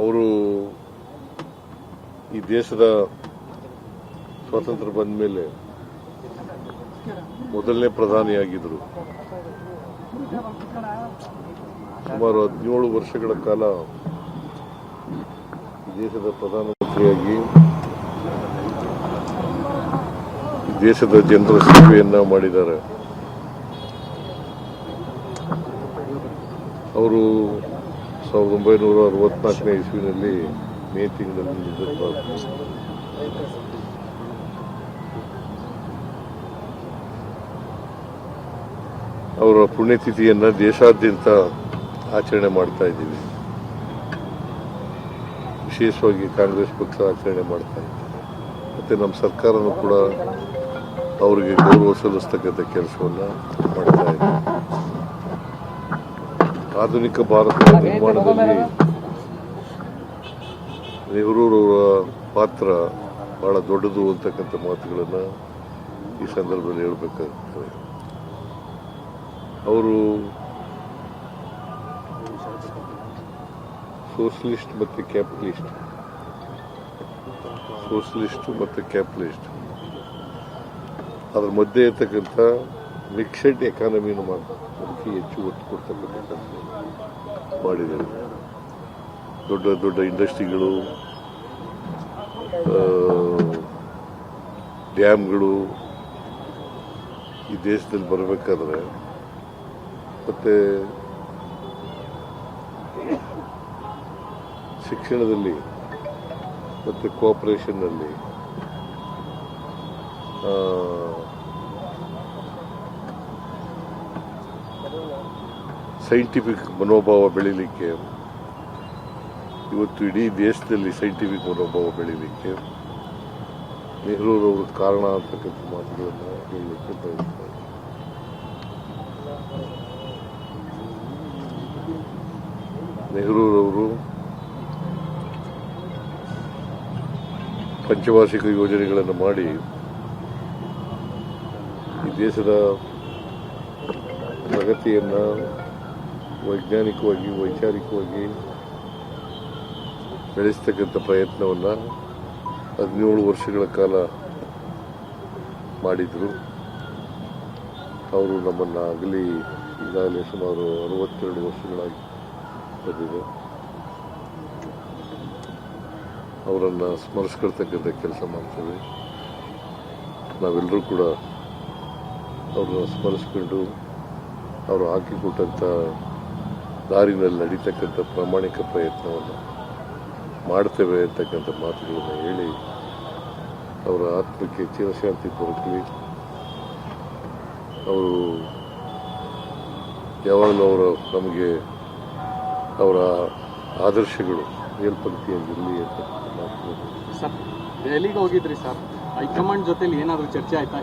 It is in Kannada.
ಅವರು ಈ ದೇಶದ ಸ್ವಾತಂತ್ರ್ಯ ಬಂದ ಮೇಲೆ ಮೊದಲನೇ ಪ್ರಧಾನಿಯಾಗಿದ್ದರು. ಸುಮಾರು 17 ವರ್ಷಗಳ ಕಾಲ ದೇಶದ ಪ್ರಧಾನಮಂತ್ರಿಯಾಗಿ ದೇಶದ ಜನರ ಸೇವೆಯನ್ನ ಮಾಡಿದ್ದಾರೆ. ಅವರು 1964ನೇ ಇಸ್ವಿನಲ್ಲಿ ಮೇ ತಿಂಗಳಲ್ಲಿ ನಿಧನರಾದರು. ಅವರ ಪುಣ್ಯತಿಥಿಯನ್ನ ದೇಶಾದ್ಯಂತ ಆಚರಣೆ ಮಾಡ್ತಾ ಇದ್ದೀವಿ. ವಿಶೇಷವಾಗಿ ಕಾಂಗ್ರೆಸ್ ಪಕ್ಷ ಆಚರಣೆ ಮಾಡ್ತಾ ಇದೆ. ಮತ್ತೆ ನಮ್ಮ ಸರ್ಕಾರನೂ ಕೂಡ ಅವರಿಗೆ ಗೌರವ ಸಲ್ಲಿಸ್ತಕ್ಕಂಥ ಕೆಲಸವನ್ನ ಮಾಡ್ತಾ ಇದೆ. ಆಧುನಿಕ ಭಾರತದ ನಿರ್ಮಾಣದಲ್ಲಿ ನೆಹರೂರವರ ಪಾತ್ರ ಬಹಳ ದೊಡ್ಡದು ಅಂತಕ್ಕಂಥ ಮಾತುಗಳನ್ನು ಈ ಸಂದರ್ಭದಲ್ಲಿ ಹೇಳಬೇಕಾಗುತ್ತದೆ. ಅವರು ಸೋಷಲಿಸ್ಟ್ ಮತ್ತು ಕ್ಯಾಪಿಟಲಿಸ್ಟ್ ಅದರ ಮಧ್ಯೆ ಇರ್ತಕ್ಕಂಥ ಮಿಕ್ಸೆಡ್ ಎಕಾನಮಿನ ಅದಕ್ಕೆ ಹೆಚ್ಚು ಒತ್ತು ಕೊಡ್ತಕ್ಕಂಥ ಮಾಡಿದ್ದಾರೆ. ದೊಡ್ಡ ದೊಡ್ಡ ಇಂಡಸ್ಟ್ರಿಗಳು, ಡ್ಯಾಮ್ಗಳು ಈ ದೇಶದಲ್ಲಿ ಬರಬೇಕಾದ್ರೆ ಮತ್ತೆ ಶಿಕ್ಷಣದಲ್ಲಿ ಮತ್ತು ಕೋಆಪರೇಷನ್ನಲ್ಲಿ ಸೈಂಟಿಫಿಕ್ ಮನೋಭಾವ ಬೆಳೀಲಿಕ್ಕೆ, ಇವತ್ತು ಇಡೀ ದೇಶದಲ್ಲಿ ಸೈಂಟಿಫಿಕ್ ಮನೋಭಾವ ಬೆಳೀಲಿಕ್ಕೆ ನೆಹರೂರವರು ಕಾರಣ ಅಂತಕ್ಕಂಥ ಮಾತುಗಳನ್ನು ಹೇಳಲಿಕ್ಕೆ ಬಯಸ್ತಾರೆ. ನೆಹರೂರವರು ಪಂಚವಾರ್ಷಿಕ ಯೋಜನೆಗಳನ್ನು ಮಾಡಿ ಈ ದೇಶದ ಪ್ರಗತಿಯನ್ನು ವೈಜ್ಞಾನಿಕವಾಗಿ ವೈಚಾರಿಕವಾಗಿ ಬೆಳೆಸ್ತಕ್ಕಂಥ ಪ್ರಯತ್ನವನ್ನು 17 ವರ್ಷಗಳ ಕಾಲ ಮಾಡಿದರು. ಅವರು ನಮ್ಮನ್ನು ಆಗಲಿ ಈಗಾಗಲೇ ಸುಮಾರು 62 ವರ್ಷಗಳಾಗಿ ಬಂದಿದೆ. ಅವರನ್ನು ಸ್ಮರಿಸ್ಕೊಳ್ತಕ್ಕಂಥ ಕೆಲಸ ಮಾಡ್ತೇವೆ. ನಾವೆಲ್ಲರೂ ಕೂಡ ಅವ್ರನ್ನ ಸ್ಮರಿಸ್ಕೊಂಡು ಅವರು ಹಾಕಿಕೊಟ್ಟಂಥ ದಾರಿನಲ್ಲಿ ನಡೀತಕ್ಕಂಥ ಪ್ರಾಮಾಣಿಕ ಪ್ರಯತ್ನವನ್ನು ಮಾಡ್ತೇವೆ ಅಂತಕ್ಕಂಥ ಮಾತುಗಳನ್ನು ಹೇಳಿ ಅವರ ಆತ್ಮಕ್ಕೆ ಚಿರಶಾಂತಿ ದೊರಕಲಿ. ಅವರು ಯಾವಾಗಲೂ ನಮಗೆ ಅವರ ಆದರ್ಶಗಳು ಮೇಲ್ಪಂಕ್ತಿಯಾಗಿರಲಿ ಅಂತ ಮಾತುಗಳು. ಸರ್, ದೆಹಲಿಗೆ ಹೋಗಿದ್ರಿ ಸರ್, ಹೈಕಮಾಂಡ್ ಜೊತೆಲಿ ಏನಾದರೂ ಚರ್ಚೆ ಆಯ್ತಾ?